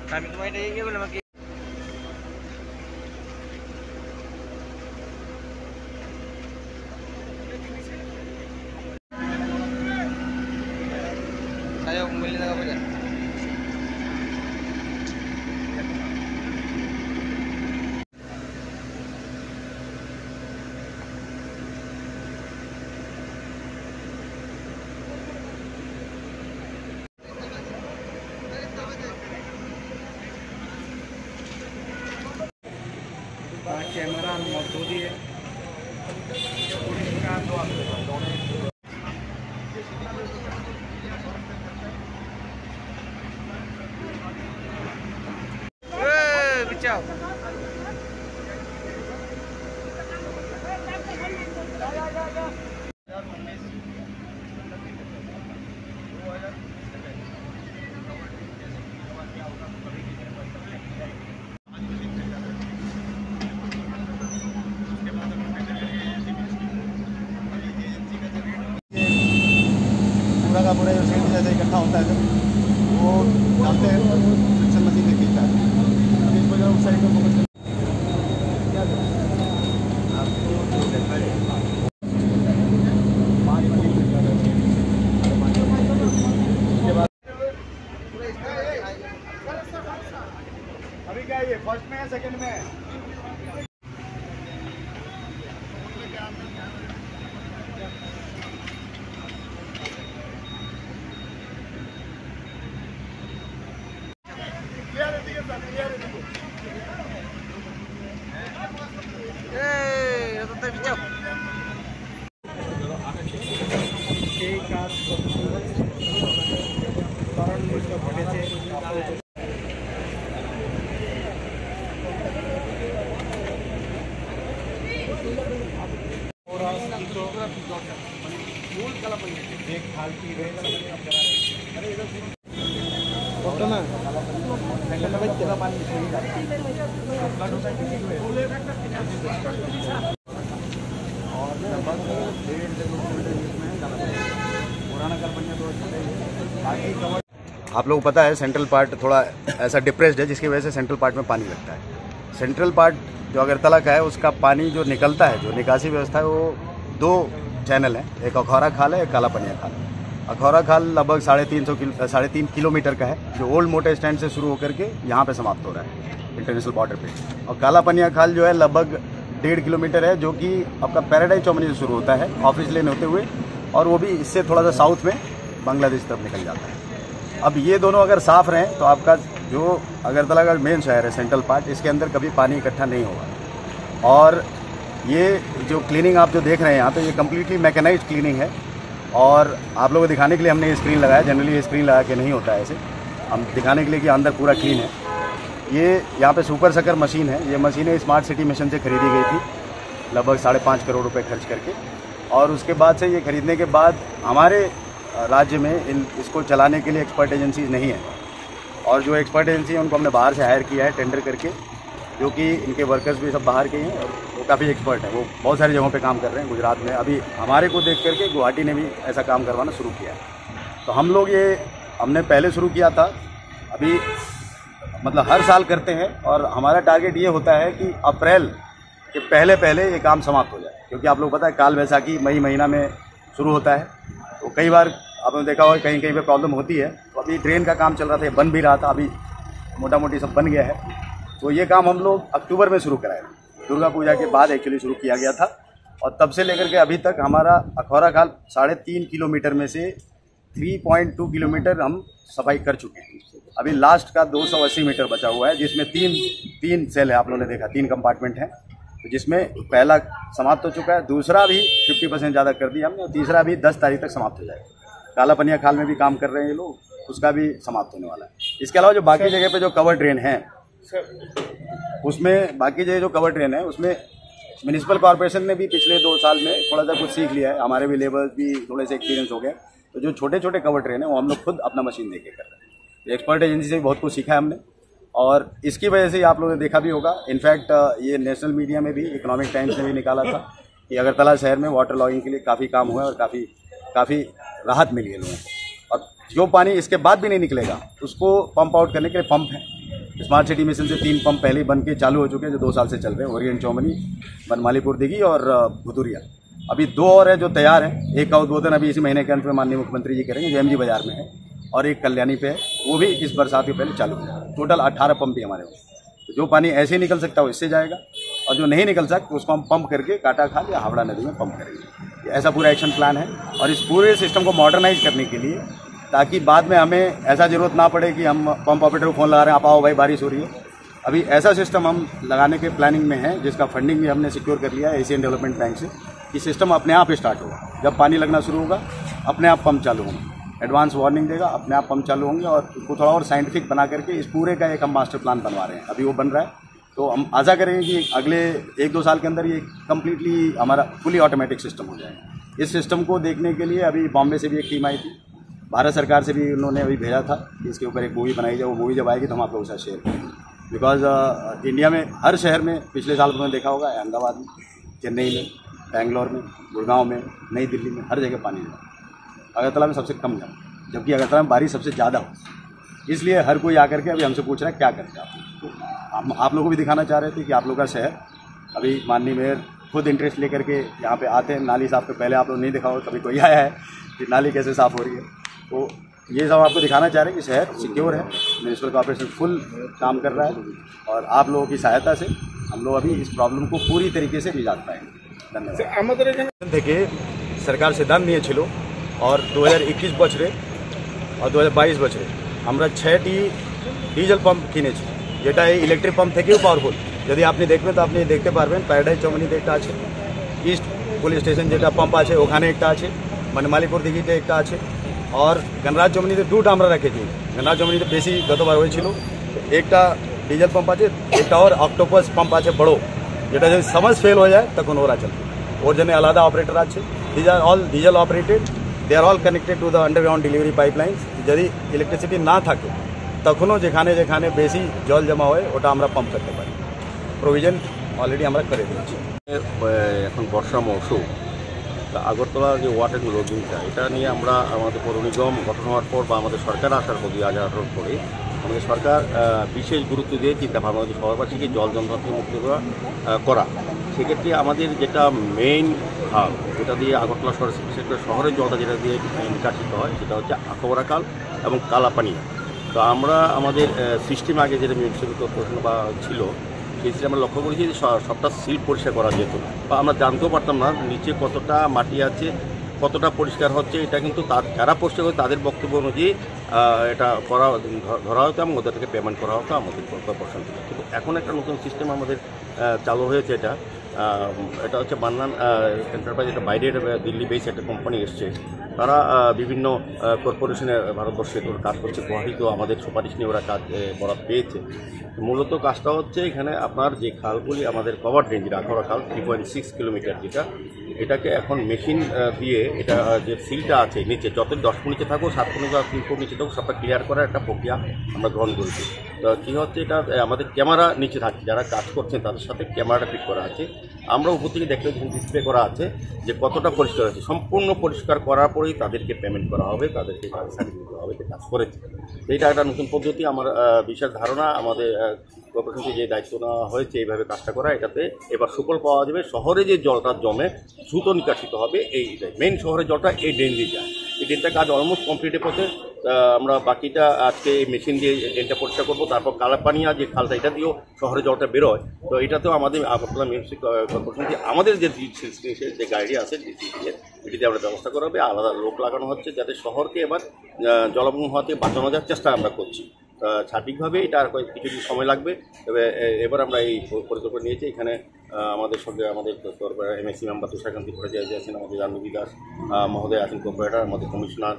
Kami kumain dari ini belum lagi. Saya membeli apa aja? Camera मौजूद ही है। बचाओ पूरा का पूरा जो सीट जैसे इकट्ठा होता है वो डालते हैं फ्रिक्शन मशीन से खींचता है। अभी इस वजह उस साइड में फोकस अभी क्या है, फर्स्ट में है सेकंड में है? आप लोगों को पता है सेंट्रल पार्ट थोड़ा ऐसा डिप्रेस्ड है, जिसकी वजह से सेंट्रल पार्ट में पानी लगता है। सेंट्रल पार्ट जो अगरतला का है उसका पानी जो निकलता है, जो निकासी व्यवस्था है, वो दो चैनल है, एक अखौरा खाल है, एक काला पनिया खाल है। अखौरा खाल लगभग 3.5 किलोमीटर का है, जो ओल्ड मोटर स्टैंड से शुरू होकर के यहाँ पे समाप्त हो रहा है इंटरनेशनल बॉर्डर पे। और काला पनिया खाल जो है लगभग 1.5 किलोमीटर है, जो कि आपका पैराडाइज चौमनी से शुरू होता है ऑफिस लेन होते हुए, और वो भी इससे थोड़ा सा साउथ में बांग्लादेश तरफ निकल जाता है। अब ये दोनों अगर साफ रहें तो आपका जो अगरतला का मेन शहर है सेंट्रल पार्ट, इसके अंदर कभी पानी इकट्ठा नहीं होगा। और ये जो क्लीनिंग आप जो देख रहे हैं यहाँ पे, ये कम्प्लीटली मैकेनाइज्ड क्लीनिंग है। और आप लोगों को दिखाने के लिए हमने ये स्क्रीन लगाया, जनरली ये स्क्रीन लगा के नहीं होता है ऐसे, हम दिखाने के लिए कि अंदर पूरा क्लीन है। ये यहाँ पे सुपर सकर मशीन है, ये मशीनें स्मार्ट सिटी मिशन से खरीदी गई थी लगभग 5.5 करोड़ रुपये खर्च करके। और उसके बाद से ये खरीदने के बाद हमारे राज्य में इसको चलाने के लिए एक्सपर्ट एजेंसीज नहीं है, और जो एक्सपर्ट एजेंसी है उनको हमने बाहर से हायर किया है टेंडर करके, जो कि इनके वर्कर्स भी सब बाहर के हैं और वो काफ़ी एक्सपर्ट हैं। वो बहुत सारी जगहों पे काम कर रहे हैं गुजरात में, अभी हमारे को देख करके गुवाहाटी ने भी ऐसा काम करवाना शुरू किया है। तो हम लोग ये हमने पहले शुरू किया था, अभी मतलब हर साल करते हैं, और हमारा टारगेट ये होता है कि अप्रैल के पहले ये काम समाप्त हो जाए, क्योंकि आप लोग पता है काल वैसाखी मई महीना में शुरू होता है। तो कई बार आपने देखा होगा कहीं पे प्रॉब्लम होती है। तो अभी ट्रेन का काम चल रहा था, बन भी रहा था, अभी मोटा मोटी सब बन गया है। तो ये काम हम लोग अक्टूबर में शुरू कराए, दुर्गा पूजा के बाद एक्चुअली शुरू किया गया था, और तब से लेकर के अभी तक हमारा अखौरा खाल 3.5 किलोमीटर में से 3.2 किलोमीटर हम सफाई कर चुके हैं। अभी लास्ट का 280 मीटर बचा हुआ है, जिसमें तीन सेल है, आप लोगों ने देखा 3 कंपार्टमेंट हैं, तो जिसमें पहला समाप्त हो चुका है, दूसरा भी 50% ज़्यादा कर दिया हमने, और तीसरा भी 10 तारीख तक समाप्त हो जाएगा। काला पनिया खाल में भी काम कर रहे हैं ये लोग, उसका भी समाप्त होने वाला है। इसके अलावा जो बाकी जगह पे जो कवर ड्रेन है, उसमें बाकी जगह जो कवर ड्रेन है उसमें म्यूनिसिपल कॉर्पोरेशन ने भी पिछले 2 साल में थोड़ा सा कुछ सीख लिया है, हमारे भी लेबर भी थोड़े से एक्सपीरियंस हो गए। तो जो छोटे छोटे कवर ड्रेन है वो हम लोग खुद अपना मशीन देके कर रहे हैं। एक्सपर्ट एजेंसी से भी बहुत कुछ सीखा है हमने, और इसकी वजह से आप लोगों ने देखा भी होगा, इनफैक्ट ये नेशनल मीडिया में भी, इकोनॉमिक टाइम्स ने भी निकाला था कि अगरतला शहर में वाटर लॉगिंग के लिए काफ़ी काम हुआ है और काफ़ी राहत मिली है लोगों को। और जो पानी इसके बाद भी नहीं निकलेगा उसको पंप आउट करने के लिए पंप है, स्मार्ट सिटी मिशन से 3 पंप पहले बन के चालू हो चुके हैं जो 2 साल से चल रहे हैं, ओरिएंट चौमनी, बनमालीपुर दिघी और भुतुरिया। अभी 2 और है जो तैयार है। एक का उद्बोधन अभी इसी महीने के अंत में माननीय मुख्यमंत्री जी करेंगे जो MG बाजार में है, और एक कल्याणी पे है, वो भी इस बरसात के पहले चालू हो जाएगा। टोटल 18 पंप ही हमारे पास। तो जो पानी ऐसे निकल सकता है वो इससे जाएगा, और जो नहीं निकल सकता उसको हम पंप करके काटा खाल या हावड़ा नदी में पंप करेंगे। ऐसा पूरा एक्शन प्लान है, और इस पूरे सिस्टम को मॉडर्नाइज करने के लिए, ताकि बाद में हमें ऐसा जरूरत ना पड़े कि हम पंप ऑपरेटर को फ़ोन लगा रहे हैं, आप आओ भाई बारिश हो रही है। अभी ऐसा सिस्टम हम लगाने के प्लानिंग में है, जिसका फंडिंग भी हमने सिक्योर कर लिया है एशियन डेवलपमेंट बैंक से, कि सिस्टम अपने आप स्टार्ट होगा। जब पानी लगना शुरू होगा अपने आप पंप चालू होंगे, एडवांस वार्निंग देगा, अपने आप पंप चालू होंगे, और उसको थोड़ा और साइंटिफिक बना करके इस पूरे का एक हम मास्टर प्लान बनवा रहे हैं। अभी वो बन रहा है, तो हम आशा करेंगे कि अगले 1-2 साल के अंदर ये कम्प्लीटली हमारा फुली ऑटोमेटिक सिस्टम हो जाएगा। इस सिस्टम को देखने के लिए अभी बॉम्बे से भी एक टीम आई थी, भारत सरकार से भी उन्होंने अभी भेजा था कि इसके ऊपर एक मूवी बनाई जाए। वो मूवी जब आएगी तो हम आप लोगों के साथ शेयर करेंगे। बिकॉज इंडिया में हर शहर में पिछले साल उन्होंने देखा होगा, अहमदाबाद में, चेन्नई में, बेंगलोर में, गुड़गांव में, नई दिल्ली में, हर जगह पानी लगा। अगरतला में सबसे कम लगा, जबकि अगरतला में बारिश सबसे ज़्यादा हो। इसलिए हर कोई आकर के अभी हमसे पूछ रहा है क्या करते हैं आप। तो हम आप लोगों को भी दिखाना चाह रहे थे कि आप लोग का शहर, अभी माननीय मेयर खुद इंटरेस्ट लेकर के यहाँ पे आते हैं। नाली साफ, तो पहले आप लोग नहीं देखा हो, कभी कोई आया है कि नाली कैसे साफ़ हो रही है। तो ये सब आपको दिखाना चाह रहे हैं कि शहर सिक्योर है, म्यूनिसिपल कॉर्पोरेशन फुल काम कर रहा है, और आप लोगों की सहायता से हम लोग अभी इस प्रॉब्लम को पूरी तरीके से निजात पाएंगे। धन्यवाद। देखिए, सरकार सिद्धांत निये छिलो, और 2021 বছরে और 2022 বছরে আমরা 6টি ডিজেল পাম্প কিনেছি, যেটা এই ইলেকট্রিক পাম্প থেকেও পাওয়ারফুল। যদি আপনি দেখবেন তো আপনি দেখতে পারবেন প্যারাডাইজ চৌমনিতে একটা আছে, ইস্ট পুলিশ স্টেশন যেটা পাম্প আছে ওখানে একটা আছে, বনমালীপুর দিঘিতে একটা আছে, और गणराज चौमनीते 2टा আমরা রেখেছি। गणराज चौमनीते বেশি গতবার হয়েছিল। একটা ডিজেল পাম্প আছে, একটা और অক্টোপাস পাম্প আছে বড়, যেটা যদি সমস ফেল হয়ে যায় তখন ওরা চলবে। ওর জন্য আলাদা অপারেটর আছে। These are all diesel operated, they are all connected to the underground delivery pipelines. যদি ইলেকট্রিসিটি না থাকে তখনও যেখানে যেখানে বেশি জল জমা হয় ওটা আমরা পাম্প করতে পারি। প্রভিশন অলরেডি আমরা করে দিয়েছি। এখন বর্ষা মৌসুম, আগরতলা যে ওয়াটার লোডিংটা, এটা নিয়ে আমরা আমাদের পৌর নিগম গঠন হওয়ার পর বা আমাদের সরকার আসার পর 2018 পরে আমাদের সরকার বিশেষ গুরুত্ব দিয়ে চিন্তা ভাবনা হচ্ছে শহরবাসীকে জল যন্ত্রণা থেকে মুক্ত করা। সেক্ষেত্রে আমাদের যেটা মেইন খাল, যেটা দিয়ে আগরতলা শহরের জলটা যেটা দিয়ে নিকাশিত হয়, সেটা হচ্ছে আখাউড়া খাল এবং কালাপানিয়া। তো আমরা আমাদের সিস্টেম আগে যেটা মিউনিসিপ্যাল কর্পোরেশন বা ছিল, সেই আমরা লক্ষ্য করেছি যে সবটা সিল পরিষ্কার করা যেত, বা আমরা জানতেও পারতাম না নিচে কতটা মাটি আছে, কতটা পরিষ্কার হচ্ছে। এটা কিন্তু যারা পরিষ্কার করে তাদের বক্তব্য অনুযায়ী এটা করা ধরা হতো এবং ওদের থেকে পেমেন্ট করা হতো আমাদের কর্পোরেশন থেকে। কিন্তু এখন একটা নতুন সিস্টেম আমাদের চালু হয়েছে। এটা হচ্ছে বান্নান এন্টারপ্রাইজ, এটা বাইরের দিল্লি বেস একটা কোম্পানি এসছে। তারা বিভিন্ন কর্পোরেশনে ভারতবর্ষে কাজ করছে, গুয়াহাটিতেও আমাদের সুপারিশ নিয়ে ওরা কাজ বরাদ পেয়েছে। মূলত কাজটা হচ্ছে এখানে আপনার যে খালগুলি আমাদের কভার ড্রেন, যেটা আখাউড়া খাল 3.6 কিলোমিটার, এটাকে এখন মেশিন দিয়ে এটা যে সিলটা আছে নিচে, যত 10 ফুট নিচে থাকুক, 7 ফুট বা 3 ফুট নিচে থাকুক, সবটা ক্লিয়ার করার একটা প্রক্রিয়া আমরা গ্রহণ করেছি। তো কী হচ্ছে, এটা আমাদের ক্যামেরা নিচে থাকছে, যারা কাজ করছেন তাদের সাথে ক্যামেরাটা ফিট করা আছে। আমরা উপর থেকে দেখলে ডিসপ্লে করা আছে যে কতটা পরিষ্কার হয়েছে। সম্পূর্ণ পরিষ্কার করার পরেই তাদেরকে পেমেন্ট করা হবে, তাদেরকে সার্টিফিকেট দেওয়া হবে যে কাজ করেছে। এইটা একটা নতুন পদ্ধতি। আমার বিশেষ ধারণা আমাদের কর্পোরেশনকে যে দায়িত্ব নেওয়া হয়েছে এইভাবে কাজটা করা, এটাতে এবার সুফল পাওয়া যাবে। শহরে যে জলটা জমে দ্রুত নিকাশিত হবে, এইটাই মেইন। শহরের জলটা এই ড্রেন দিয়ে যায়, এই ড্রেনটা কাজ অলমোস্ট কমপ্লিটের পথে। আমরা বাকিটা আজকে এই মেশিন দিয়ে ড্রেনটা পরিষ্কার করবো। তারপর কালাপানিয়া যে খালটা, এটা দিয়েও শহরে জলটা বেরোয়। তো এটাতেও আমাদের আগরতলা মিউনিসিপ্যাল কর্পোরেশন আমাদের যে যে গাড়ি আছে এটিতে আমরা ব্যবস্থা করা হবে। আলাদা লোক লাগানো হচ্ছে যাতে শহরকে এবার জলমগ্ন হওয়া থেকে বাঁচানো যাওয়ার চেষ্টা আমরা করছি। সার্বিকভাবে এটা আর কিছুদিন সময় লাগবে। তবে এবার আমরা এই পরিকল্পনা নিয়েছি। এখানে আমাদের সঙ্গে আমাদের MSC মেম্বার তুষারকান্তি ভট্টাচার্য আছেন, আমাদের জাহ্নবী দাস মহোদয় আছেন কর্পোরেটর, আমাদের কমিশনার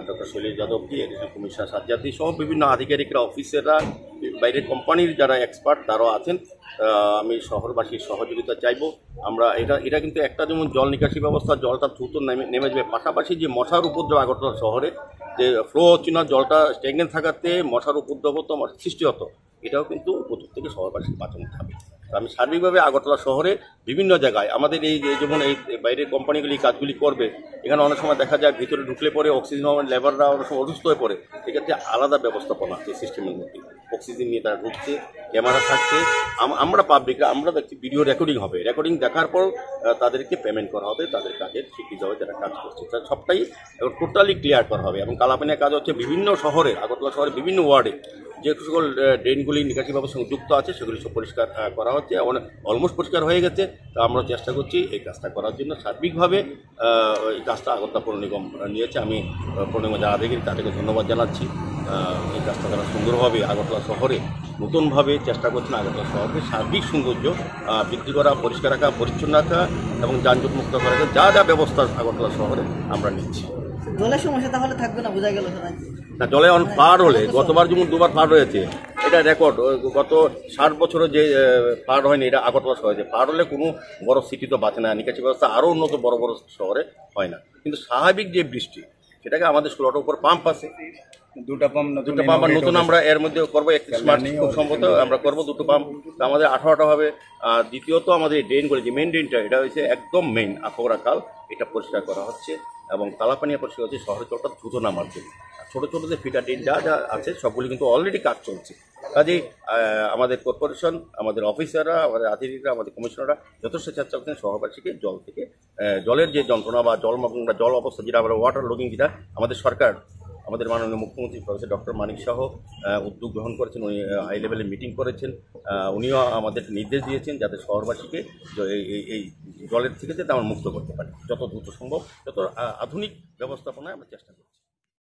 ডক্টর শৈলেশ যাদবজি, এডিশনাল কমিশনার সাজ্জাদি সহ বিভিন্ন আধিকারিকরা, অফিসাররা, বাইরের কোম্পানির যারা এক্সপার্ট তারাও আছেন। আমি শহরবাসীর সহযোগিতা চাইব। আমরা এটা কিন্তু একটা যেমন জল নিকাশি ব্যবস্থা, জলটা দ্রুত নেমে যাবে, পাশাপাশি যে মশার উপদ্রব আগরতলা শহরে যে ফ্লো হচ্ছে না, জলটা স্ট্যাগনেন্ট থাকাতে মশার উপদ্রব হতো, মশার সৃষ্টি হতো, এটাও কিন্তু উপদ্রব থেকে শহরবাসীকে বাঁচানো হবে। আমি সার্বিকভাবে আগরতলা শহরে বিভিন্ন জায়গায় আমাদের এই যেমন এই বাইরের কোম্পানিগুলি কাজগুলি করবে, এখানে অনেক সময় দেখা যায় ভিতরে ঢুকলে পরে অক্সিজেন লেবাররা অনেক সময় অসুস্থ হয়ে পড়ে। সেক্ষেত্রে আলাদা ব্যবস্থাপনা আছে সিস্টেমের মধ্যে। অক্সিজেন নিয়ে তারা ঢুকছে, ক্যামেরা থাকছে। আমরা পাবলিকরা আমরা দেখছি ভিডিও রেকর্ডিং হবে, রেকর্ডিং দেখার পর তাদেরকে পেমেন্ট করা হবে, তাদের কাজের স্বীকৃতি হবে যারা কাজ করছে। তার সবটাই টোটালি ক্লিয়ার করা হবে। এবং কালাপানির কাজ হচ্ছে বিভিন্ন শহরে, আগরতলা শহরের বিভিন্ন ওয়ার্ডে যে সকল ড্রেনগুলি নিকাশি ব্যবস্থার যুক্ত আছে সেগুলি সব পরিষ্কার করা হচ্ছে, অলমোস্ট পরিষ্কার হয়ে গেছে। তো আমরা চেষ্টা করছি এই কাজটা করার জন্য। সার্বিকভাবে এই কাজটা আগরতলা পৌর নিগম নিয়েছে। আমি পৌর নিগম যারা দেখি তাদেরকে ধন্যবাদ জানাচ্ছি। এই কাজটা তারা সুন্দরভাবে আগরতলা শহরে নতুনভাবে চেষ্টা করছেন আগরতলা শহরকে সার্বিক সৌন্দর্য বৃদ্ধি করা, পরিষ্কার রাখা, পরিচ্ছন্ন রাখা এবং যানজট মুক্ত করা, যা যা ব্যবস্থা আগরতলা শহরে আমরা নিচ্ছি। জলের সমস্যা তাহলে থাকবে না, বোঝা গেল না, জলে অনেক ফ্লাড হলে গতবার যেমন 2বার ফ্লাড হয়েছে, এটা রেকর্ড। গত 60 বছরে যে ফ্লাড হয়নি এটা আগরতলা শহরে। ফ্লাড হলে কোনো বড় সিটি তো বাঁচে না, নিকাশি ব্যবস্থা আরও উন্নত বড় বড় শহরে হয় না। কিন্তু স্বাভাবিক যে বৃষ্টি সেটাকে আমাদের 16টার উপর পাম্প আছে, দুটো পাম্প নতুন আমরা এর মধ্যে করবো। স্মার্ট খুব সম্ভবত আমরা করবো 2টো পাম্প, আমাদের 18টা হবে। আর দ্বিতীয়ত আমাদের এই ড্রেনগুলো যে মেইন ড্রেনটা, এটা হচ্ছে একদম মেইন আখোরা খাল, এটা পরিষ্কার করা হচ্ছে এবং কালাপানিয়া পরিষ্কার হচ্ছে শহরের জলটা দ্রুত নামার জন্য। ছোটো ছোটো যে ফিটার ড্রেন যা যা আছে সবগুলি কিন্তু অলরেডি কাজ চলছে। কাজেই আমাদের কর্পোরেশন, আমাদের অফিসাররা, আমাদের আধিকারিকরা, আমাদের কমিশনাররা যথেষ্ট চেষ্টা করছেন শহরবাসীকে জল থেকে, জলের যে যন্ত্রণা বা জল অবস্থা যেটা আমরা ওয়াটার লগিং, যেটা আমাদের সরকার, আমাদের মাননীয় মুখ্যমন্ত্রী প্রফেসর ডক্টর মানিক শাহ উদ্যোগ গ্রহণ করেছেন। উনি হাই লেভেলে মিটিং করেছেন। উনিও আমাদের নির্দেশ দিয়েছেন যাতে শহরবাসীকে এই জলের থেকে যাতে আমরা মুক্ত করতে পারি যত দ্রুত সম্ভব, যত আধুনিক ব্যবস্থাপনায় আমরা চেষ্টা করি।